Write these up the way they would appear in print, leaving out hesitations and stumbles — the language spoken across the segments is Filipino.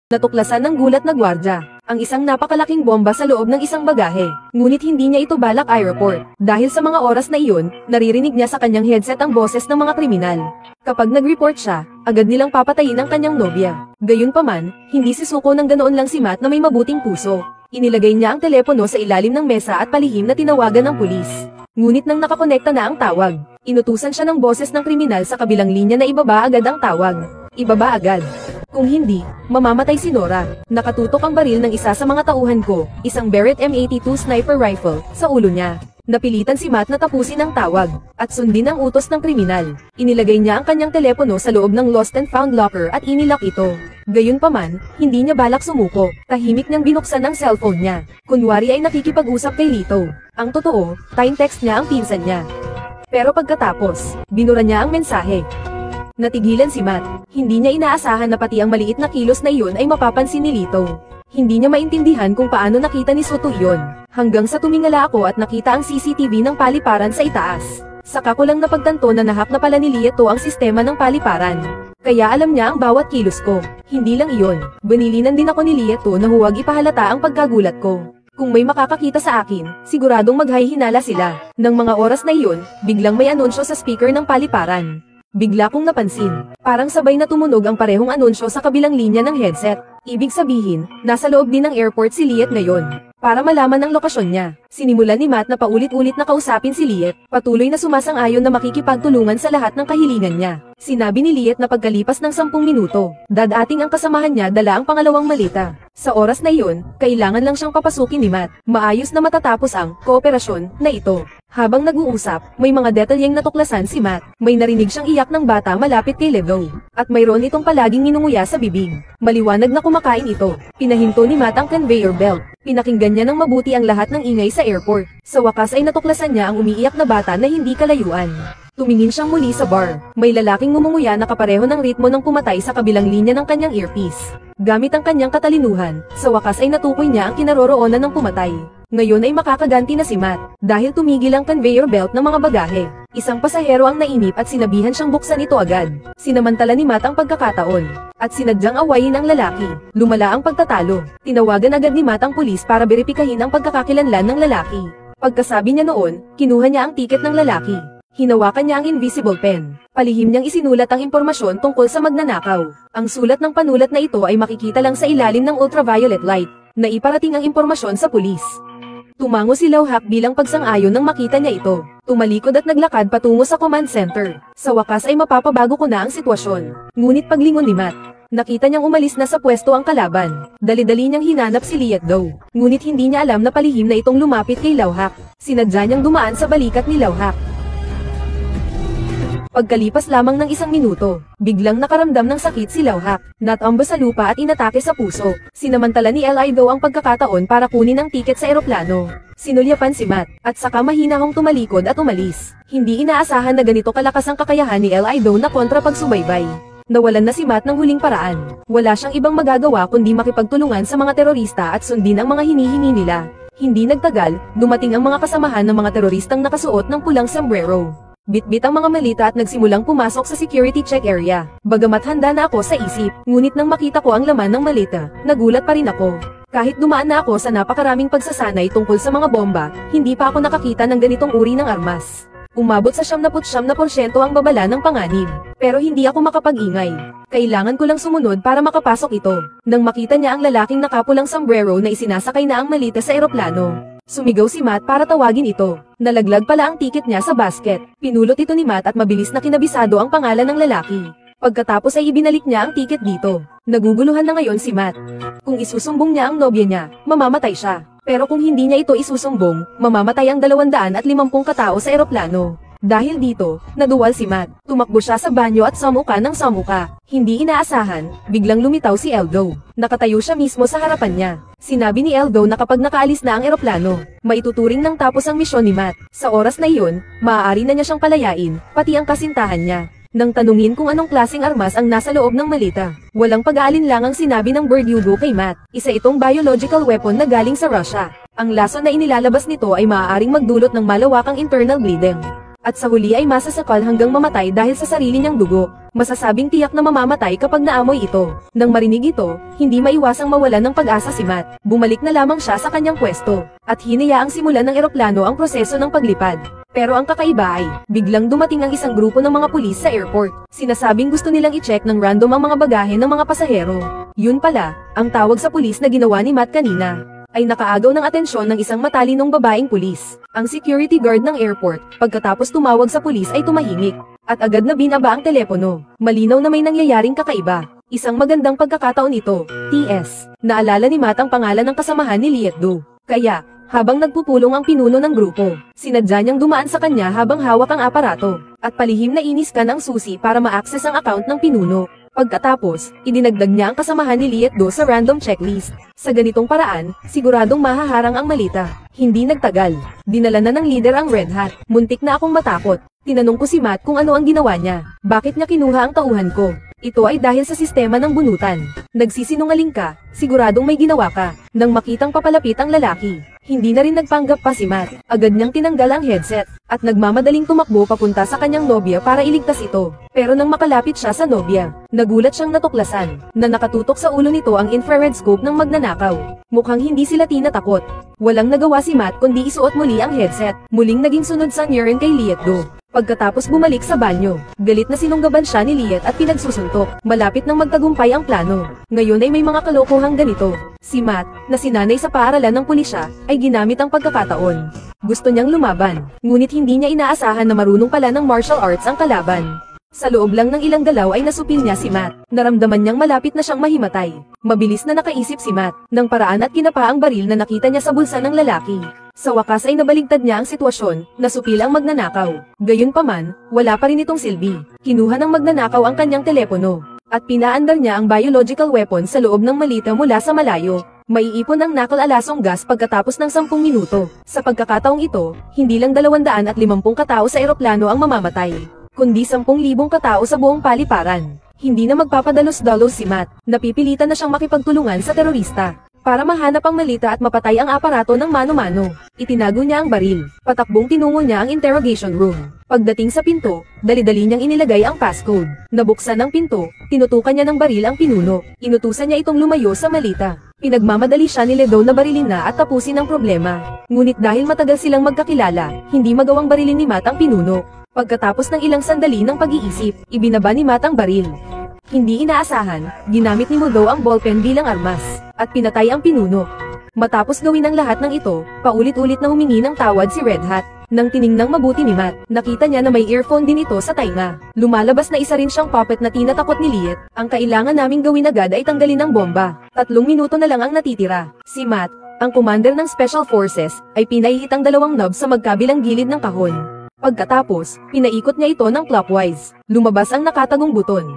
Natuklasan ng gulat na gwardya ang isang napakalaking bomba sa loob ng isang bagahe. Ngunit hindi niya ito balak i-report. Dahil sa mga oras na iyon, naririnig niya sa kanyang headset ang boses ng mga kriminal. Kapag nag-report siya, agad nilang papatayin ang kanyang nobya. Gayunpaman, hindi sisuko ng ganoon lang si Matt na may mabuting puso. Inilagay niya ang telepono sa ilalim ng mesa at palihim na tinawagan ng pulis. Ngunit nang nakakonekta na ang tawag, inutusan siya ng boses ng kriminal sa kabilang linya na ibaba agad ang tawag. Ibaba agad. Kung hindi, mamamatay si Nora. Nakatutok ang baril ng isa sa mga tauhan ko, isang Barrett M82 sniper rifle, sa ulo niya. Napilitan si Matt na tapusin ang tawag, at sundin ang utos ng kriminal. Inilagay niya ang kanyang telepono sa loob ng lost and found locker at inilock ito. Gayunpaman, hindi niya balak sumuko. Tahimik niyang binuksan ang cellphone niya. Kunwari ay nakikipag-usap kay Lito. Ang totoo, time text niya ang pinsan niya. Pero pagkatapos, binura niya ang mensahe. Natigilan si Matt. Hindi niya inaasahan na pati ang maliit na kilos na iyon ay mapapansin ni Lito. Hindi niya maintindihan kung paano nakita ni Soto iyon. Hanggang sa tumingala ako at nakita ang CCTV ng paliparan sa itaas. Saka ko lang napagtanto na nahak na pala ni Lieto ang sistema ng paliparan. Kaya alam niya ang bawat kilos ko. Hindi lang iyon. Banilinan din ako ni Lieto na huwag ipahalata ang pagkagulat ko. Kung may makakakita sa akin, siguradong maghahihinala sila. Nang mga oras na iyon, biglang may anunsyo sa speaker ng paliparan. Bigla kong napansin, parang sabay na tumunog ang parehong anunsyo sa kabilang linya ng headset. Ibig sabihin, nasa loob din ng airport si Liet ngayon. Para malaman ang lokasyon niya, sinimulan ni Matt na paulit-ulit na kausapin si Liet. Patuloy na sumasang-ayon na makikipagtulungan sa lahat ng kahilingan niya. Sinabi ni Liet na pagkalipas ng 10 minuto, dadating ang kasamahan niya dala ang pangalawang malita. Sa oras na iyon, kailangan lang siyang papasukin ni Matt. Maayos na matatapos ang kooperasyon na ito. Habang nag-uusap, may mga detalyeng natuklasan si Matt. May narinig siyang iyak ng bata malapit kay Ledo. At mayroon itong palaging ninunguya sa bibig. Maliwanag na kumakain ito. Pinahinto ni Matt ang conveyor belt. Pinakinggan niya ng mabuti ang lahat ng ingay sa airport. Sa wakas ay natuklasan niya ang umiiyak na bata na hindi kalayuan. Tumingin siyang muli sa bar. May lalaking ngumunguya na kapareho ng ritmo ng pumatay sa kabilang linya ng kanyang earpiece. Gamit ang kanyang katalinuhan, sa wakas ay natukoy niya ang kinaroroonan ng pumatay. Ngayon ay makakaganti na si Matt, dahil tumigil ang conveyor belt ng mga bagahe. Isang pasahero ang nainip at sinabihan siyang buksan ito agad. Sinamantala ni Matt ang pagkakataon, at sinadyang awayin ang lalaki. Lumala ang pagtatalo. Tinawagan agad ni Matt ang pulis para beripikahin ang pagkakakilanlan ng lalaki. Pagkasabi niya noon, kinuha niya ang tiket ng lalaki. Hinawakan niya ang invisible pen. Palihim niyang isinulat ang impormasyon tungkol sa magnanakaw. Ang sulat ng panulat na ito ay makikita lang sa ilalim ng ultraviolet light, na iparating ang impormasyon sa pulis. Tumango si Lauhak bilang pagsang-ayon nang makita niya ito. Tumalikod at naglakad patungo sa command center. Sa wakas ay mapapabago ko na ang sitwasyon. Ngunit paglingon ni Matt, nakita niyang umalis na sa pwesto ang kalaban. Dali-dali niyang hinanap si Liet daw. Ngunit hindi niya alam na palihim na itong lumapit kay Lauhak. Sinadya niyang dumaan sa balikat ni Lauhak. Pagkalipas lamang ng 1 minuto, biglang nakaramdam ng sakit si Lauhak. Natamba sa lupa at inatake sa puso. Sinamantala ni Li daw ang pagkakataon para kunin ang tiket sa eroplano. Sinulyapan si Matt, at saka mahinahong tumalikod at umalis. Hindi inaasahan na ganito kalakas ang kakayahan ni Li daw na kontra pagsubaybay. Nawalan na si Matt ng huling paraan. Wala siyang ibang magagawa kundi makipagtulungan sa mga terorista at sundin ang mga hinihingi nila. Hindi nagtagal, dumating ang mga kasamahan ng mga teroristang nakasuot ng pulang sombrero. Bitbit ang mga malita at nagsimulang pumasok sa security check area. Bagamat handa na ako sa isip, ngunit nang makita ko ang laman ng malita, nagulat pa rin ako. Kahit dumaan na ako sa napakaraming pagsasanay tungkol sa mga bomba, hindi pa ako nakakita ng ganitong uri ng armas. Umabot sa 79% ang babala ng panganib. Pero hindi ako makapag-ingay. Kailangan ko lang sumunod para makapasok ito. Nang makita niya ang lalaking nakapulang sombrero na isinasakay na ang malita sa eroplano, sumigaw si Matt para tawagin ito. Nalaglag pala ang tiket niya sa basket. Pinulot ito ni Matt at mabilis na kinabisado ang pangalan ng lalaki. Pagkatapos ay ibinalik niya ang tiket dito. Naguguluhan na ngayon si Matt. Kung isusumbong niya ang nobya niya, mamamatay siya. Pero kung hindi niya ito isusumbong, mamamatay ang 250 katao sa eroplano. Dahil dito, naduwal si Matt. Tumakbo siya sa banyo at samuka ng samuka. Hindi inaasahan, biglang lumitaw si Eldo. Nakatayo siya mismo sa harapan niya. Sinabi ni Eldo na kapag nakaalis na ang eroplano, maituturing ng tapos ang misyon ni Matt. Sa oras na iyon, maaari na niya siyang palayain, pati ang kasintahan niya. Nang tanungin kung anong klaseng armas ang nasa loob ng malita, walang pag-aalinlangang sinabi ng Verdugo kay Matt. Isa itong biological weapon na galing sa Russia. Ang lason na inilalabas nito ay maaaring magdulot ng malawakang internal bleeding. At sa huli ay masasakal hanggang mamatay dahil sa sarili niyang dugo. Masasabing tiyak na mamamatay kapag naamoy ito. Nang marinig ito, hindi maiwasang mawalan ng pag-asa si Matt. Bumalik na lamang siya sa kanyang pwesto. At hinayaang simulan ng eroplano ang proseso ng paglipad. Pero ang kakaiba ay, biglang dumating ang isang grupo ng mga pulis sa airport. Sinasabing gusto nilang i-check ng random ang mga bagahe ng mga pasahero. Yun pala, ang tawag sa pulis na ginawa ni Matt kanina ay nakaagaw ng atensyon ng isang matalinong babaeng pulis. Ang security guard ng airport, pagkatapos tumawag sa pulis ay tumahimik. At agad na binaba ang telepono. Malinaw na may nangyayaring kakaiba. Isang magandang pagkakataon ito, TS. Naalala ni Matt ang pangalan ng kasamahan ni Lietdo. Kaya, habang nagpupulong ang pinuno ng grupo, sinadya niyang dumaan sa kanya habang hawak ang aparato. At palihim na iniskan ang susi para ma-access ang account ng pinuno. Pagkatapos, idinagdag niya ang kasamahan ni Lietdo sa random checklist. Sa ganitong paraan, siguradong mahaharang ang malita. Hindi nagtagal. Dinala na ng leader ang Red Hat. Muntik na akong matakot. Tinanong ko si Matt kung ano ang ginawa niya. Bakit niya kinuha ang tauhan ko? Ito ay dahil sa sistema ng bunutan. Nagsisinungaling ka, siguradong may ginawa ka. Nang makitang papalapit ang lalaki, hindi na rin nagpanggap pa si Matt. Agad niyang tinanggal ang headset, at nagmamadaling tumakbo papunta sa kanyang nobya para iligtas ito. Pero nang makalapit siya sa nobya, nagulat siyang natuklasan, na nakatutok sa ulo nito ang infrared scope ng magnanakaw. Mukhang hindi sila tinatakot. Walang nagawa si Matt kundi isuot muli ang headset. Muling naging sunod sa Nguyen kay Lietdo. Pagkatapos bumalik sa banyo, galit na sinunggaban siya ni Liet at pinagsusuntok. Malapit nang magtagumpay ang plano. Ngayon ay may mga kalokohang ganito. Si Matt, na sinanay sa paaralan ng pulisya, ay ginamit ang pagkakataon. Gusto niyang lumaban, ngunit hindi niya inaasahan na marunong pala ng martial arts ang kalaban. Sa loob lang ng ilang galaw ay nasupil niya si Matt. Naramdaman niyang malapit na siyang mahimatay. Mabilis na nakaisip si Matt ng paraan at kinapa ang baril na nakita niya sa bulsa ng lalaki. Sa wakas ay nabaligtad niya ang sitwasyon, nasupil ang magnanakaw. Gayunpaman, wala pa rin itong silbi. Kinuha ng magnanakaw ang kanyang telepono, at pinaandar niya ang biological weapon sa loob ng malita mula sa malayo. Maiipon ang nakal-alasong gas pagkatapos ng 10 minuto. Sa pagkakataong ito, hindi lang 250 katao sa eroplano ang mamamatay, kundi 10,000 katao sa buong paliparan. Hindi na magpapadalos-dalos si Matt, napipilitan na siyang makipagtulungan sa terorista para mahanap ang malita at mapatay ang aparato ng mano-mano. Itinago niya ang baril. Patakbong tinungo niya ang interrogation room. Pagdating sa pinto, dali-dali niyang inilagay ang passcode. Nabuksan ang pinto, tinutukan niya ng baril ang pinuno. Inutusan niya itong lumayo sa malita. Pinagmamadali siya ni Ledo na barilin na at tapusin ang problema. Ngunit dahil matagal silang magkakilala, hindi magawang barilin ni Matt ang pinuno. Pagkatapos ng ilang sandali ng pag-iisip, ibinaba ni Matt ang baril. Hindi inaasahan, ginamit ni Mudo ang ballpen bilang armas, at pinatay ang pinuno. Matapos gawin ang lahat ng ito, paulit-ulit na humingi ng tawad si Red Hat. Nang tiningnang mabuti ni Matt, nakita niya na may earphone din ito sa tainga. Lumalabas na isa rin siyang puppet na tinatakot ni Liet. Ang kailangan naming gawin agad ay tanggalin ang bomba. 3 minuto na lang ang natitira. Si Matt, ang commander ng Special Forces, ay pinahihit ang 2 knobs sa magkabilang gilid ng kahon. Pagkatapos, pinaikot niya ito ng clockwise. Lumabas ang nakatagong buton.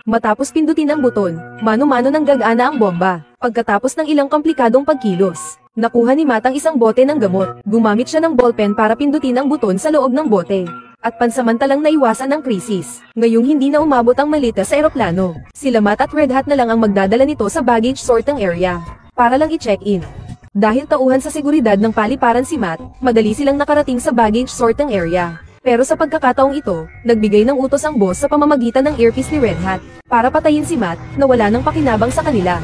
Matapos pindutin ang buton, mano-mano nang gagana ang bomba. Pagkatapos ng ilang komplikadong pagkilos, nakuha ni Matt ang isang bote ng gamot. Gumamit siya ng ballpen para pindutin ang buton sa loob ng bote. At pansamantalang naiwasan ang krisis. Ngayong hindi na umabot ang malita sa eroplano, sila Matt at Red Hat na lang ang magdadala nito sa baggage sorting area para lang i-check-in. Dahil tauhan sa seguridad ng paliparan si Matt, madali silang nakarating sa baggage sorting area. Pero sa pagkakataong ito, nagbigay ng utos ang boss sa pamamagitan ng earpiece ni Red Hat para patayin si Matt na wala nang pakinabang sa kanila.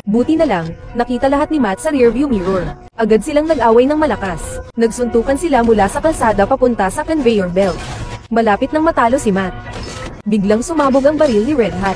Buti na lang, nakita lahat ni Matt sa rearview mirror. Agad silang nag-away ng malakas. Nagsuntukan sila mula sa kalsada papunta sa conveyor belt. Malapit nang matalo si Matt, biglang sumabog ang baril ni Red Hat.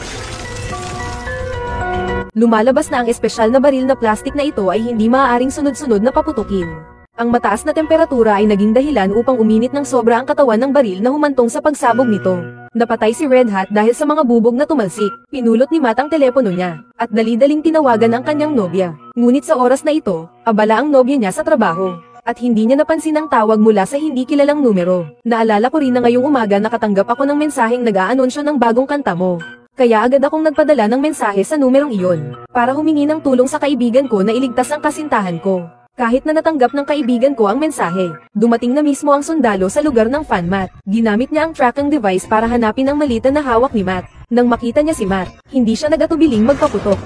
Lumalabas na ang espesyal na baril na plastik na ito ay hindi maaaring sunod-sunod na paputukin. Ang mataas na temperatura ay naging dahilan upang uminit ng sobra ang katawan ng baril na humantong sa pagsabog nito. Napatay si Red Hat dahil sa mga bubog na tumalsik. Pinulot ni Matt ang telepono niya, at dali-daling tinawagan ang kanyang nobya. Ngunit sa oras na ito, abala ang nobya niya sa trabaho, at hindi niya napansin ang tawag mula sa hindi kilalang numero. Naalala ko rin na ngayong umaga nakatanggap ako ng mensaheng nag-aanunsyo ng bagong kanta mo. Kaya agad akong nagpadala ng mensahe sa numerong iyon, para humingi ng tulong sa kaibigan ko na iligtas ang kasintahan ko. Kahit na natanggap ng kaibigan ko ang mensahe, dumating na mismo ang sundalo sa lugar ng fan Matt. Ginamit niya ang tracking device para hanapin ang malita na hawak ni Matt. Nang makita niya si Matt, hindi siya nag-atubiling magpaputok.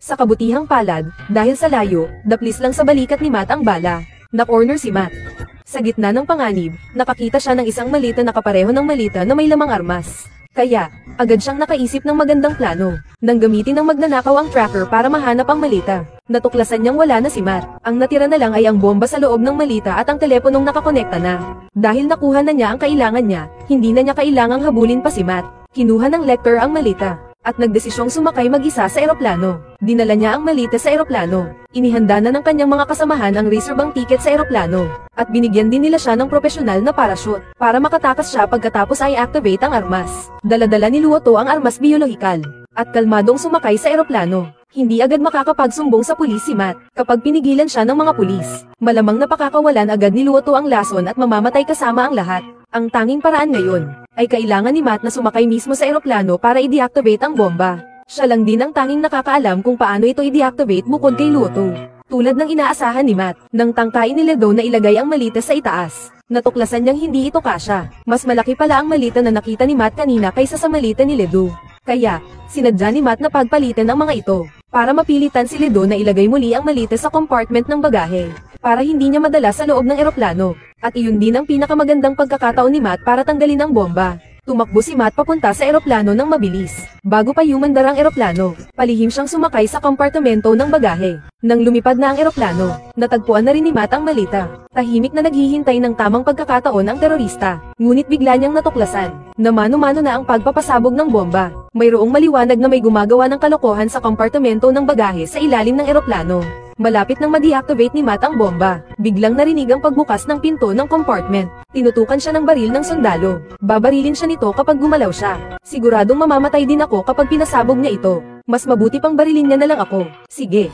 Sa kabutihang palad, dahil sa layo, daplis lang sa balikat ni Matt ang bala. Na-corner si Matt. Sa gitna ng panganib, nakakita siya ng isang malita na kapareho ng malita na may lamang armas. Kaya, agad siyang nakaisip ng magandang plano, nang gamitin ng magnanakaw ang tracker para mahanap ang malita. Natuklasan niyang wala na si Matt. Ang natira na lang ay ang bomba sa loob ng malita at ang teleponong nakakonekta na. Dahil nakuha na niya ang kailangan niya, hindi na niya kailangang habulin pa si Matt. Kinuha ng Lecter ang malita, at nagdesisyong sumakay mag-isa sa eroplano. Dinala niya ang malita sa eroplano. Inihanda na ng kanyang mga kasamahan ang reserve ticket sa eroplano. At binigyan din nila siya ng profesional na parachute, para makatakas siya pagkatapos ay activate ang armas. Dala-dala ni Luoto ang armas biolohikal. At kalmadong sumakay sa eroplano. Hindi agad makakapagsumbong sa pulis si Matt, kapag pinigilan siya ng mga pulis. Malamang napakakawalan agad ni Luoto ang lason at mamamatay kasama ang lahat. Ang tanging paraan ngayon, ay kailangan ni Matt na sumakay mismo sa eroplano para i-deactivate ang bomba. Siya lang din ang tanging nakakaalam kung paano ito i-deactivate bukod kay Luoto. Tulad ng inaasahan ni Matt, nang tangkain ni Ledo na ilagay ang malita sa itaas. Natuklasan niyang hindi ito kasya. Mas malaki pala ang malita na nakita ni Matt kanina kaysa sa malita ni Ledo. Kaya, sinadya ni Matt na pagpalitan ang mga ito, para mapilitan si Ledo na ilagay muli ang malita sa compartment ng bagahe, para hindi niya madala sa loob ng eroplano. At iyon din ang pinakamagandang pagkakataon ni Matt para tanggalin ang bomba. Tumakbo si Matt papunta sa eroplano ng mabilis. Bago pa humandar ang eroplano, palihim siyang sumakay sa kompartimento ng bagahe. Nang lumipad na ang eroplano, natagpuan na rin ni Matt ang malita. Tahimik na naghihintay ng tamang pagkakataon ang terorista. Ngunit bigla niyang natuklasan na mano-mano na ang pagpapasabog ng bomba. Mayroong maliwanag na may gumagawa ng kalokohan sa kompartimento ng bagahe sa ilalim ng eroplano. Malapit nang ma-deactivate ni Matt ang bomba, biglang narinig ang pagbukas ng pinto ng compartment. Tinutukan siya ng baril ng sundalo. Babarilin siya nito kapag gumalaw siya. Siguradong mamamatay din ako kapag pinasabog niya ito. Mas mabuti pang barilin niya na lang ako. Sige.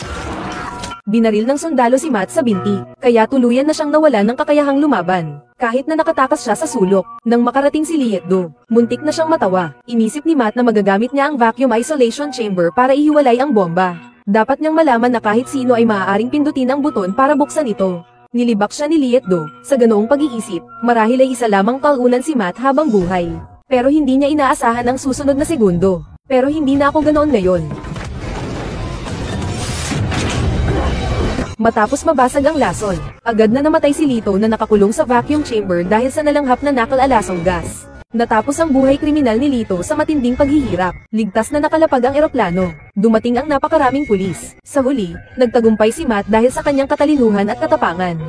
Binaril ng sundalo si Matt sa binti, kaya tuluyan na siyang nawalan ng kakayahang lumaban. Kahit na nakatakas siya sa sulok, nang makarating si Lietdo, muntik na siyang matawa. Inisip ni Matt na magagamit niya ang vacuum isolation chamber para ihiwalay ang bomba. Dapat niyang malaman na kahit sino ay maaaring pindutin ang buton para buksan ito. Nilibak siya ni Lietdo, sa ganoong pag-iisip, marahil ay isa lamang talunan si Matt habang buhay. Pero hindi niya inaasahan ang susunod na segundo. Pero hindi na ako ganoon ngayon. Matapos mabasag ang lason, agad na namatay si Lito na nakakulong sa vacuum chamber dahil sa nalanghap na nakal-alasong gas. Natapos ang buhay kriminal ni Lito sa matinding paghihirap. Ligtas na nakalapag ang eroplano. Dumating ang napakaraming pulis. Sa huli, nagtagumpay si Matt dahil sa kanyang katalinuhan at katapangan.